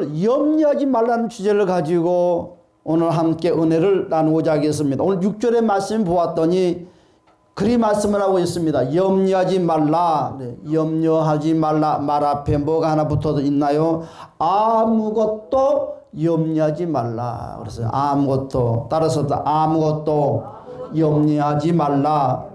오늘 염려하지 말라는 주제를 가지고 오늘 함께 은혜를 나누고자 하겠습니다. 오늘 6절의 말씀 보았더니 그리 말씀을 하고 있습니다. 염려하지 말라. 염려하지 말라. 말 앞에 뭐가 하나 붙어도 있나요? 아무것도 염려하지 말라. 그래서 아무것도, 따라서 아무것도 염려하지 말라.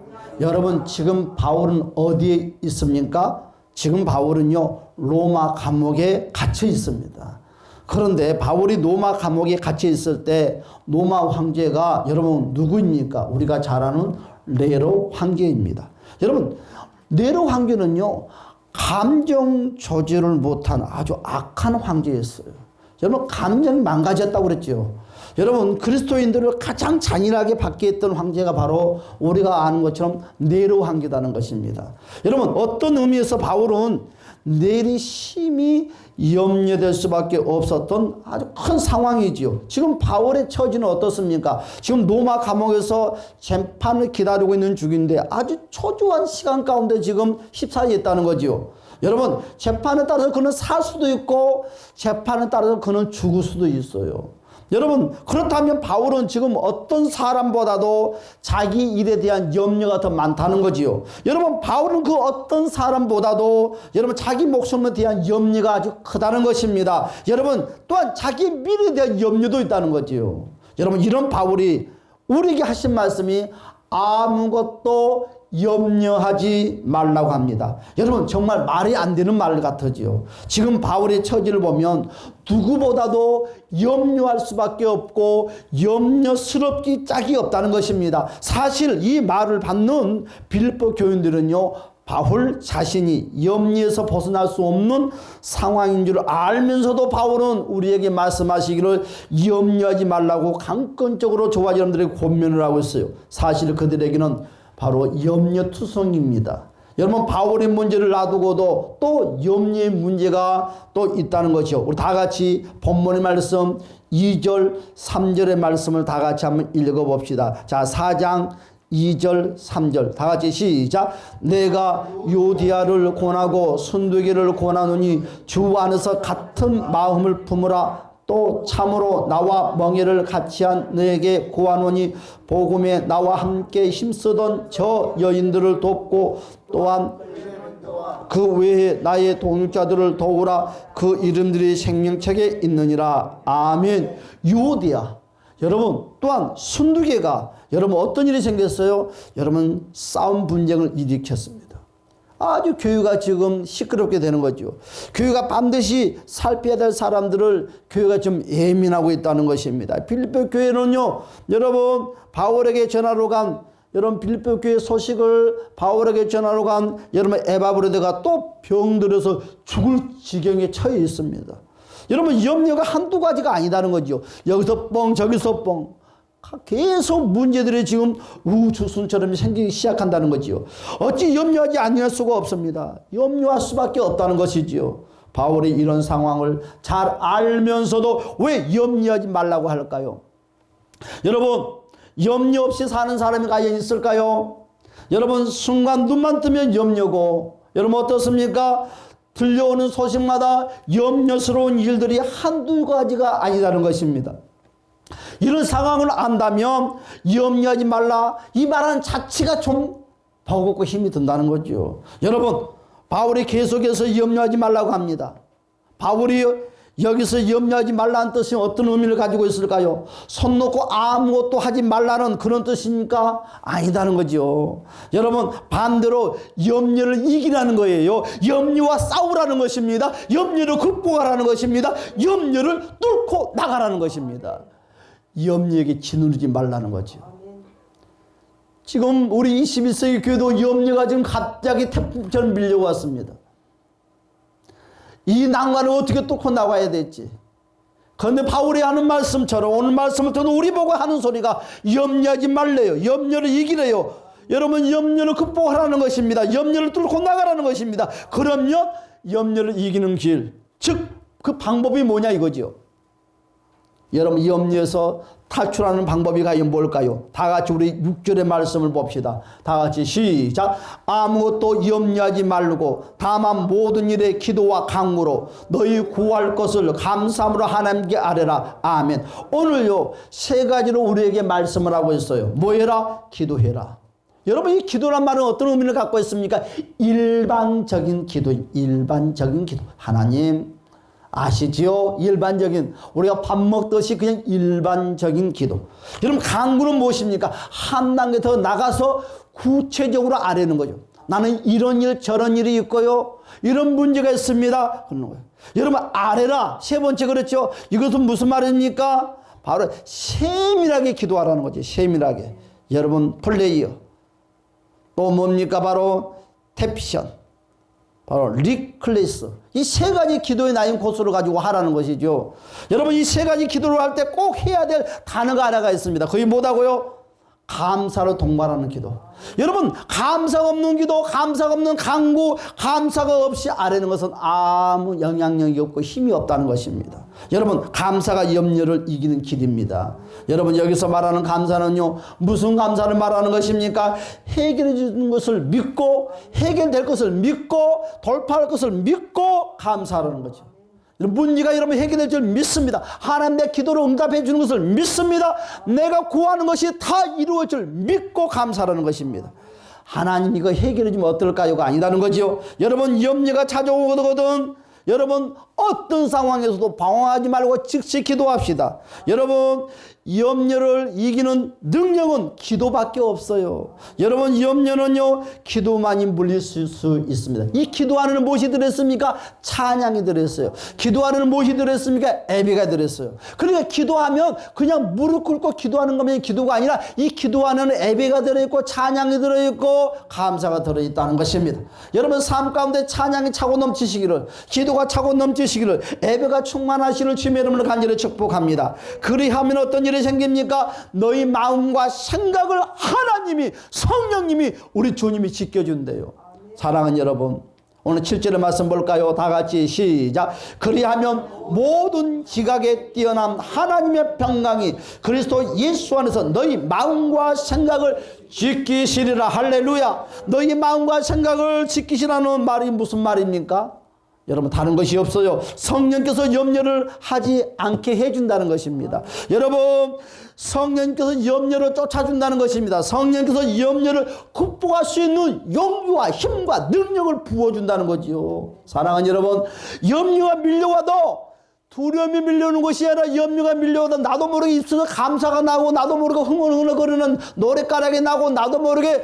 여러분, 지금 바울은 어디에 있습니까? 지금 바울은요, 로마 감옥에 갇혀 있습니다. 그런데 바울이 로마 감옥에 갇혀 있을 때 로마 황제가 여러분 누구입니까? 우리가 잘 아는 네로 황제입니다. 여러분, 네로 황제는요, 감정 조절을 못한 아주 악한 황제였어요. 여러분, 감정이 망가졌다고 그랬죠. 여러분, 그리스도인들을 가장 잔인하게 받게 했던 황제가 바로 우리가 아는 것처럼 네로 황제라는 것입니다. 여러분, 어떤 의미에서 바울은 내일이 심히 염려될 수밖에 없었던 아주 큰 상황이지요. 지금 바울의 처지는 어떻습니까? 지금 로마 감옥에서 재판을 기다리고 있는 중인데 아주 초조한 시간 가운데 지금 휩싸여 있다는 거지요. 여러분, 재판에 따라서 그는 살 수도 있고 재판에 따라서 그는 죽을 수도 있어요. 여러분, 그렇다면 바울은 지금 어떤 사람보다도 자기 일에 대한 염려가 더 많다는 거지요. 여러분, 바울은 그 어떤 사람보다도 여러분 자기 목숨에 대한 염려가 아주 크다는 것입니다. 여러분, 또한 자기 미래에 대한 염려도 있다는 거지요. 여러분, 이런 바울이 우리에게 하신 말씀이 아무것도 염려하지 말라고 합니다. 여러분, 정말 말이 안 되는 말 같으지요. 지금 바울의 처지를 보면 누구보다도 염려할 수밖에 없고 염려스럽기 짝이 없다는 것입니다. 사실 이 말을 받는 빌립보 교인들은요, 바울 자신이 염려에서 벗어날 수 없는 상황인 줄 알면서도 바울은 우리에게 말씀하시기를 염려하지 말라고 강권적으로 저와 여러분들에게 권면을 하고 있어요. 사실 그들에게는 바로 염려투성입니다. 여러분, 바울의 문제를 놔두고도 또 염려의 문제가 또 있다는 것이요. 우리 다 같이 본문의 말씀 2절 3절의 말씀을 다 같이 한번 읽어봅시다. 자, 4장 2절 3절 다 같이 시작. 내가 요디아를 권하고 순두개를 권하노니 주 안에서 같은 마음을 품으라. 또 참으로 나와 멍에를 같이한 너에게 고하노니 복음에 나와 함께 힘쓰던 저 여인들을 돕고 또한 그 외에 나의 동역자들을 도우라. 그 이름들이 생명책에 있느니라. 아멘. 요디아, 여러분, 또한 순두개가 여러분 어떤 일이 생겼어요? 여러분, 싸움 분쟁을 일으켰습니다. 아주 교회가 지금 시끄럽게 되는 거죠. 교회가 반드시 살펴야 될 사람들을 교회가 좀 예민하고 있다는 것입니다. 빌립보 교회는요, 여러분, 바울에게 전하러 간 여러분 빌립보 교회 소식을 바울에게 전하러 간 여러분 에바브로드가 또 병들어서 죽을 지경에 처해 있습니다. 여러분, 염려가 한두 가지가 아니다는 거죠. 여기서 뻥 저기서 뻥 계속 문제들이 지금 우주순처럼 생기기 시작한다는 거지요. 어찌 염려하지 아니할 수가 없습니다. 염려할 수밖에 없다는 것이지요. 바울이 이런 상황을 잘 알면서도 왜 염려하지 말라고 할까요? 여러분, 염려 없이 사는 사람이 과연 있을까요? 여러분, 순간 눈만 뜨면 염려고, 여러분 어떻습니까? 들려오는 소식마다 염려스러운 일들이 한두 가지가 아니다는 것입니다. 이런 상황을 안다면 염려하지 말라, 이 말하는 자체가 좀 버겁고 힘이 든다는 거죠. 여러분, 바울이 계속해서 염려하지 말라고 합니다. 바울이 여기서 염려하지 말라는 뜻이 어떤 의미를 가지고 있을까요? 손 놓고 아무것도 하지 말라는 그런 뜻입니까? 아니다는 거죠. 여러분, 반대로 염려를 이기라는 거예요. 염려와 싸우라는 것입니다. 염려를 극복하라는 것입니다. 염려를 뚫고 나가라는 것입니다. 염려에게 짓누르지 말라는 거죠. 지금 우리 21세기 교회도 염려가 지금 갑자기 태풍처럼 밀려왔습니다. 이 난관을 어떻게 뚫고 나가야 될지. 그런데 바울이 하는 말씀처럼 오늘 말씀을 듣는 우리 보고 하는 소리가 염려하지 말래요. 염려를 이기래요. 여러분, 염려를 극복하라는 것입니다. 염려를 뚫고 나가라는 것입니다. 그러면 염려를 이기는 길, 즉 그 방법이 뭐냐 이거죠. 여러분 염려에서 탈출하는 방법이 과연 뭘까요? 다 같이 우리 6절의 말씀을 봅시다. 다 같이 시작. 아무것도 염려하지 말고 다만 모든 일에 기도와 간구로 너희 구할 것을 감사함으로 하나님께 아뢰라. 아멘. 오늘요 세 가지로 우리에게 말씀을 하고 있어요. 뭐 해라? 기도해라. 여러분 이 기도란 말은 어떤 의미를 갖고 있습니까? 일반적인 기도, 일반적인 기도. 하나님 아시지요? 일반적인 우리가 밥 먹듯이 그냥 일반적인 기도. 여러분 간구는 무엇입니까? 한 단계 더 나가서 구체적으로 아뢰는 거죠. 나는 이런 일 저런 일이 있고요. 이런 문제가 있습니다. 그런 거예요. 여러분 아뢰라. 세 번째 그렇죠? 이것은 무슨 말입니까? 바로 세밀하게 기도하라는 거지. 세밀하게. 여러분 플레이어. 또 뭡니까? 바로 탭션. 바로 리클래스. 이 세 가지 기도의 나인 코스를 가지고 하라는 것이죠. 여러분 이 세 가지 기도를 할 때 꼭 해야 될 단어가 하나가 있습니다. 그게 뭐다고요? 감사로 동반하는 기도. 여러분 감사가 없는 기도, 감사가 없는 간구, 감사가 없이 아뢰는 것은 아무 영향력이 없고 힘이 없다는 것입니다. 여러분 감사가 염려를 이기는 길입니다. 여러분 여기서 말하는 감사는요 무슨 감사를 말하는 것입니까? 해결해 주는 것을 믿고 해결될 것을 믿고 돌파할 것을 믿고 감사하는 거죠. 문제가 여러분 해결될 줄 믿습니다. 하나님 내 기도를 응답해 주는 것을 믿습니다. 내가 구하는 것이 다 이루어질 줄 믿고 감사하는 것입니다. 하나님 이거 해결해 주면 어떨까요가 아니라는 거죠. 여러분 염려가 찾아오거든 여러분 어떤 상황에서도 방황하지 말고 즉시 기도합시다. 여러분 염려를 이기는 능력은 기도밖에 없어요. 여러분 염려는요 기도만이 물릴 수 있습니다. 이 기도 안에는 무엇이 들었습니까? 찬양이 들었어요. 기도 안에는 무엇이 들었습니까? 예배가 들었어요. 그러니까 기도하면 그냥 무릎 꿇고 기도하는 거면 기도가 아니라 이 기도 안에는 예배가 들어있고 찬양이 들어있고 감사가 들어있다는 것입니다. 여러분 삶 가운데 찬양이 차고 넘치시기를, 기도가 차고 넘치시기를, 예배가 충만하시기를 주님의 이름으로 간절히 축복합니다. 그리하면 어떤 일이 생깁니까? 너희 마음과 생각을 하나님이 성령님이 우리 주님이 지켜준대요. 사랑하는 여러분 오늘 7절의 말씀 볼까요? 다 같이 시작. 그리하면 모든 지각에 뛰어난 하나님의 평강이 그리스도 예수 안에서 너희 마음과 생각을 지키시리라. 할렐루야. 너희 마음과 생각을 지키시라는 말이 무슨 말입니까? 여러분 다른 것이 없어요. 성령께서 염려를 하지 않게 해준다는 것입니다. 여러분 성령께서 염려를 쫓아준다는 것입니다. 성령께서 염려를 극복할 수 있는 용기와 힘과 능력을 부어준다는 거지요. 사랑하는 여러분 염려가 밀려와도 두려움이 밀려오는 것이 아니라 염려가 밀려와도 나도 모르게 입술에서 감사가 나고 나도 모르게 흥얼흥얼거리는 노랫가락이 나고 나도 모르게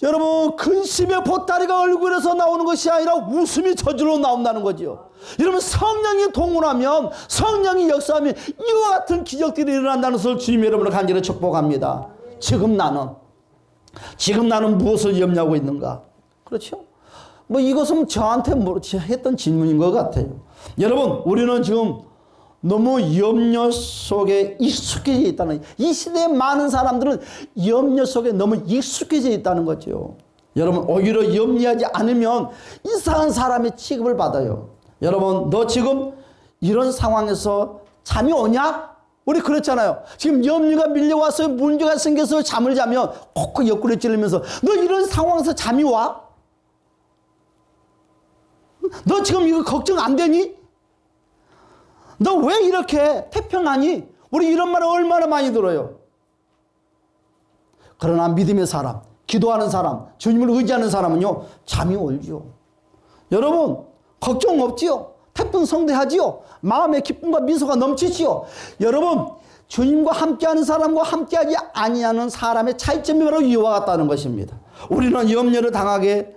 여러분 근심의 보따리가 얼굴에서 나오는 것이 아니라 웃음이 저절로 나온다는 거죠. 여러분 성령이 동원하면 성령이 역사하면 이와 같은 기적들이 일어난다는 것을 주님 여러분을 간절히 축복합니다. 지금 나는 무엇을 염려하고 있는가? 그렇죠? 뭐 이것은 저한테 했던 질문인 것 같아요. 여러분 우리는 지금 너무 염려 속에 익숙해져 있다는, 이 시대에 많은 사람들은 염려 속에 너무 익숙해져 있다는 거죠. 여러분 오히려 염려하지 않으면 이상한 사람의 취급을 받아요. 여러분 너 지금 이런 상황에서 잠이 오냐? 우리 그렇잖아요. 지금 염려가 밀려와서 문제가 생겨서 잠을 자면 콕콕 옆구리 찔리면서 너 이런 상황에서 잠이 와? 너 지금 이거 걱정 안 되니? 너 왜 이렇게 태평하니? 우리 이런 말을 얼마나 많이 들어요. 그러나 믿음의 사람, 기도하는 사람, 주님을 의지하는 사람은요 잠이 오죠. 여러분 걱정 없지요. 태풍성대하지요. 마음의 기쁨과 미소가 넘치지요. 여러분 주님과 함께하는 사람과 함께하지 아니하는 사람의 차이점이 바로 이와 같다는 것입니다. 우리는 염려를 당연하게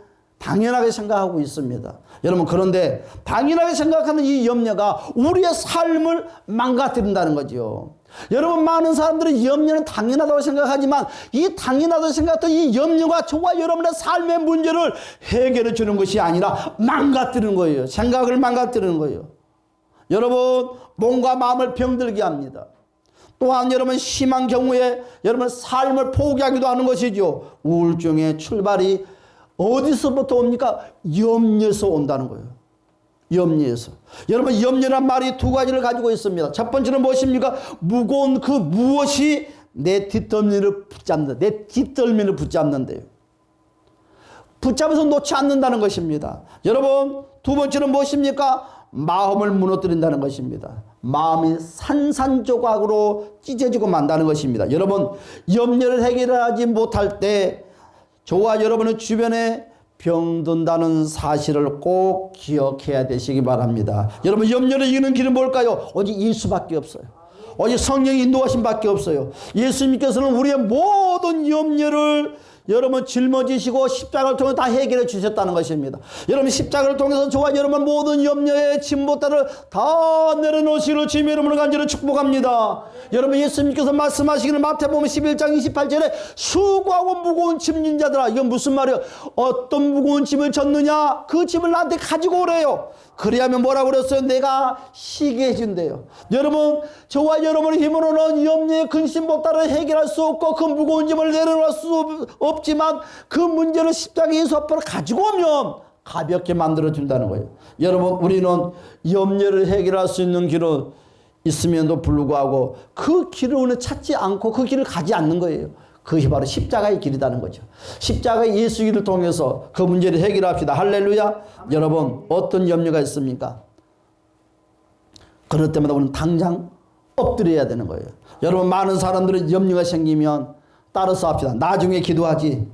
생각하고 있습니다. 여러분 그런데 당연하게 생각하는 이 염려가 우리의 삶을 망가뜨린다는 거죠. 여러분 많은 사람들은 염려는 당연하다고 생각하지만 이 당연하다고 생각했던 이 염려가 저와 여러분의 삶의 문제를 해결해 주는 것이 아니라 망가뜨리는 거예요. 생각을 망가뜨리는 거예요. 여러분 몸과 마음을 병들게 합니다. 또한 여러분 심한 경우에 여러분 삶을 포기하기도 하는 것이죠. 우울증의 출발이 어디서부터 옵니까? 염려에서 온다는 거예요. 염려에서. 여러분, 염려란 말이 두 가지를 가지고 있습니다. 첫 번째는 무엇입니까? 무거운 그 무엇이 내 뒷덜미를 붙잡는다. 내 뒷덜미를 붙잡는데요. 붙잡아서 놓지 않는다는 것입니다. 여러분, 두 번째는 무엇입니까? 마음을 무너뜨린다는 것입니다. 마음이 산산조각으로 찢어지고 만다는 것입니다. 여러분, 염려를 해결하지 못할 때 저와 여러분의 주변에 병든다는 사실을 꼭 기억해야 되시기 바랍니다. 여러분, 염려를 이기는 길은 뭘까요? 오직 예수밖에 없어요. 오직 성령의 인도하심 밖에 없어요. 예수님께서는 우리의 모든 염려를 여러분 짊어지시고 십자가를 통해 다 해결해 주셨다는 것입니다. 여러분, 십자가를 통해서 저와 여러분 모든 염려의 짐보따를 다 내려놓으시기를 주님의 이름으로 간절히 축복합니다. 여러분, 예수님께서 말씀하시기를 마태복음 11장 28절에 수고하고 무거운 짐진 자들아, 이건 무슨 말이에요? 어떤 무거운 짐을 졌느냐? 그 짐을 나한테 가지고 오래요. 그래야면 뭐라고 그랬어요? 내가 쉬게 해준대요. 여러분, 저와 여러분의 힘으로는 염려의 근심보따를 해결할 수 없고 그 무거운 짐을 내려놓을 수 없지만 그 문제를 십자가 예수 앞으로 가지고 오면 가볍게 만들어준다는 거예요. 여러분, 우리는 염려를 해결할 수 있는 길은 있음에도 불구하고 그 길을 오늘 찾지 않고 그 길을 가지 않는 거예요. 그것이 바로 십자가의 길이라는 거죠. 십자가의 예수 길을 통해서 그 문제를 해결합시다. 할렐루야. 여러분, 어떤 염려가 있습니까? 그럴 때마다 우리는 당장 엎드려야 되는 거예요. 여러분, 많은 사람들은 염려가 생기면 따라서 합시다. 나중에 기도하지.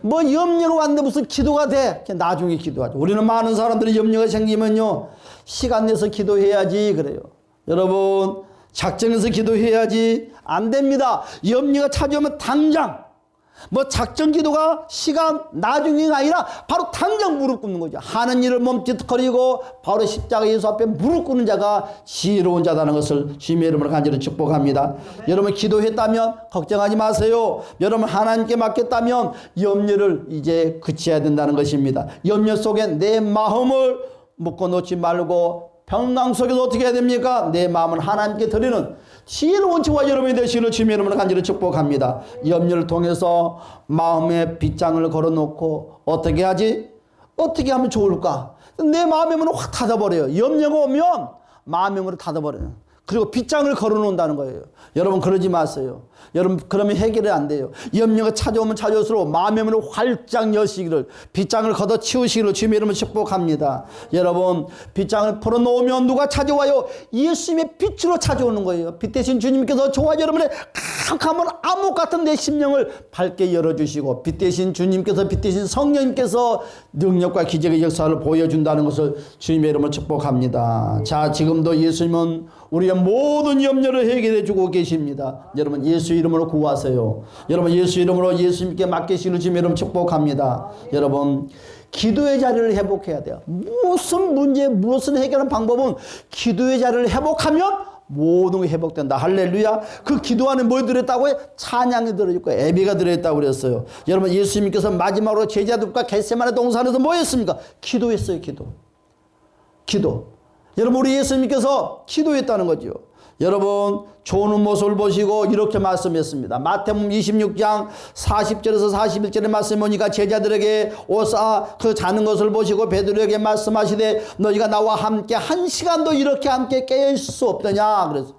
뭐 염려가 왔는데 무슨 기도가 돼? 그냥 나중에 기도하죠. 우리는 많은 사람들이 염려가 생기면요, 시간 내서 기도해야지 그래요. 여러분, 작정해서 기도해야지. 안 됩니다. 염려가 찾아오면 당장, 뭐 작정 기도가 시간 나중이 아니라 바로 당장 무릎 꿇는 거죠. 하는 일을 멈칫거리고 바로 십자가 예수 앞에 무릎 꿇는 자가 지혜로운 자라는 것을 주님의 이름으로 간절히 축복합니다. 여러분, 기도했다면 걱정하지 마세요. 여러분, 하나님께 맡겼다면 염려를 이제 그쳐야 된다는 것입니다. 염려 속에 내 마음을 묶어놓지 말고 평강 속에서 어떻게 해야 됩니까? 내 마음을 하나님께 드리는 지혜로운 저와 여러분이 되시기를 주님의 이름으로 간절히 축복합니다. 염려를 통해서 마음에 빗장을 걸어놓고 어떻게 하지? 어떻게 하면 좋을까? 내 마음의 문을 확 닫아버려요. 염려가 오면 마음의 문을 닫아버려요. 그리고 빗장을 걸어놓는다는 거예요. 여러분, 그러지 마세요. 여러분, 그러면 해결이 안 돼요. 염려가 찾아오면 찾아올수록 마음의 문을 활짝 여시기를, 빗장을 걷어치우시기를 주님의 이름으로 축복합니다. 여러분, 빗장을 풀어놓으면 누가 찾아와요? 예수님의 빛으로 찾아오는 거예요. 빛 대신 주님께서 저와 여러분의 캄캄한 암흑 같은 내 심령을 밝게 열어주시고, 빛 대신 주님께서, 빛 대신 성령님께서 능력과 기적의 역사를 보여준다는 것을 주님의 이름으로 축복합니다. 자, 지금도 예수님은 우리의 모든 염려를 해결해 주고 계십니다. 여러분, 예수 이름으로 구하세요. 여러분, 예수 이름으로 예수님께 맡기시는 주님의 이름 축복합니다. 여러분, 기도의 자리를 회복해야 돼요. 무슨 문제, 무슨 해결하는 방법은 기도의 자리를 회복하면 모든 게 회복된다. 할렐루야. 그 기도 안에 뭐 들어있다고 해? 찬양이 들어있고 예배가 들어있다고 그랬어요. 여러분, 예수님께서 마지막으로 제자들과 겟세마네 동산에서 뭐 했습니까? 기도했어요. 기도. 여러분, 우리 예수님께서 기도했다는 거죠. 여러분, 좋은 모습을 보시고 이렇게 말씀했습니다. 마태복음 26장 40절에서 41절의 말씀을 보니까 제자들에게 오사 그 자는 것을 보시고 베드로에게 말씀하시되 너희가 나와 함께 한 시간도 이렇게 함께 깨어 있을 수 없더냐. 그래서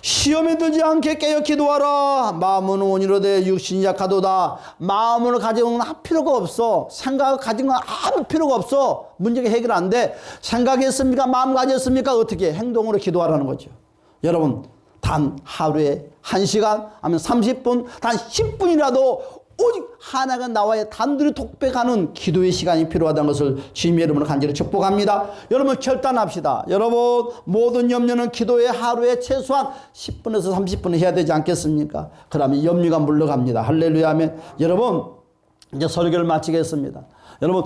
시험에 들지 않게 깨어 기도하라. 마음은 온이로되 육신이 약하도다. 마음을 가지고는 필요가 없어. 생각을 가진 건 아무 필요가 없어. 문제가 해결 안 돼. 생각했습니까? 마음 가졌습니까? 어떻게? 행동으로 기도하라는 거죠. 여러분, 단 하루에 1시간 아니면 30분, 단 10분이라도 오직 하나가 나와의 단둘이 독백하는 기도의 시간이 필요하다는 것을 주님의 이름으로 간절히 축복합니다. 여러분, 결단합시다. 여러분, 모든 염려는 기도에 하루에 최소한 10분에서 30분을 해야 되지 않겠습니까? 그러면 염려가 물러갑니다. 할렐루야 하면. 여러분, 이제 설교를 마치겠습니다. 여러분,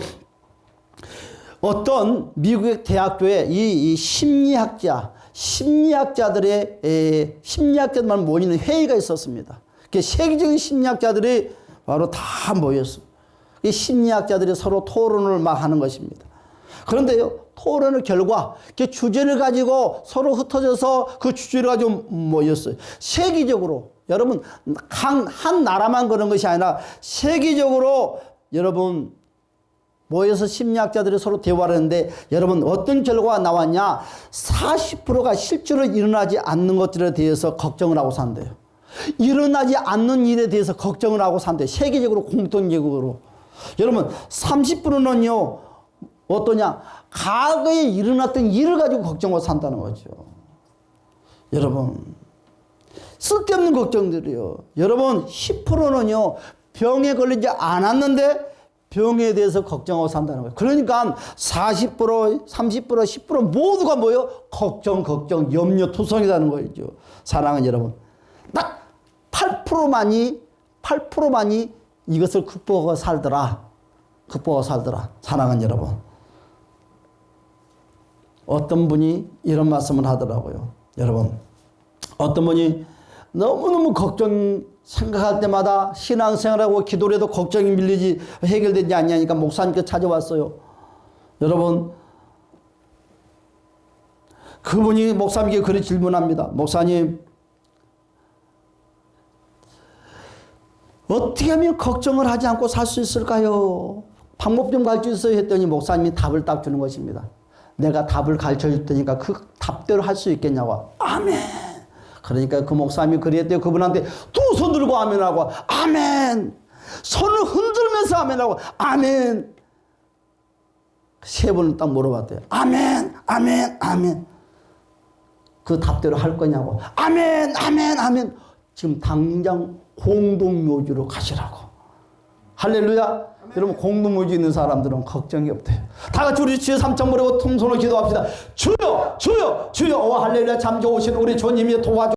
어떤 미국의 대학교에 이 심리학자들만 모이는 회의가 있었습니다. 세계적인 심리학자들이 바로 다 모였어요. 이 심리학자들이 서로 토론을 막 하는 것입니다. 그런데요, 토론의 결과, 주제를 가지고 서로 흩어져서 그 주제를 가지고 모였어요. 세계적으로, 여러분, 한 나라만 그런 것이 아니라 세계적으로 여러분, 모여서 심리학자들이 서로 대화를 했는데 여러분 어떤 결과가 나왔냐? 40%가 실제로 일어나지 않는 것들에 대해서 걱정을 하고 산대요. 일어나지 않는 일에 대해서 걱정을 하고 산대요. 세계적으로 공통적으로. 여러분 30%는요 어떠냐? 과거에 일어났던 일을 가지고 걱정하고 산다는 거죠. 여러분 쓸데없는 걱정들이요. 여러분 10%는요 병에 걸리지 않았는데 병에 대해서 걱정하고 산다는 거예요. 그러니까 40%, 30%, 10% 모두가 뭐예요? 걱정, 염려, 투성이라는 거죠. 사랑하는 여러분. 딱 8%만이 이것을 극복하고 살더라. 사랑하는 여러분. 어떤 분이 이런 말씀을 하더라고요. 여러분, 어떤 분이 너무너무 생각할 때마다 신앙생활하고 기도를 해도 걱정이 밀리지 해결되지 않냐니까 목사님께 찾아왔어요. 여러분, 그분이 목사님께 그렇게 질문합니다. 목사님, 어떻게 하면 걱정을 하지 않고 살 수 있을까요? 방법 좀 가르쳐 주세요 했더니 목사님이 답을 딱 주는 것입니다. 내가 답을 가르쳐 줄 테니까 그 답대로 할 수 있겠냐고. 아멘. 그러니까 그 목사님이 그랬대요. 그분한테 두 손 들고 아멘하고 아멘. 손을 흔들면서 아멘하고 아멘. 세 번을 딱 물어봤대요. 아멘, 아멘, 아멘. 그 답대로 할 거냐고. 아멘, 아멘, 아멘. 지금 당장 공동묘지로 가시라고. 할렐루야. 여러분 공동묘지 있는 사람들은 걱정이 없대요. 다 같이 우리 주여 삼창 부르고 통성으로 기도합시다. 주여, 주여, 주여. 오 할렐루야. 잠 좋으신 우리 주님이 도와주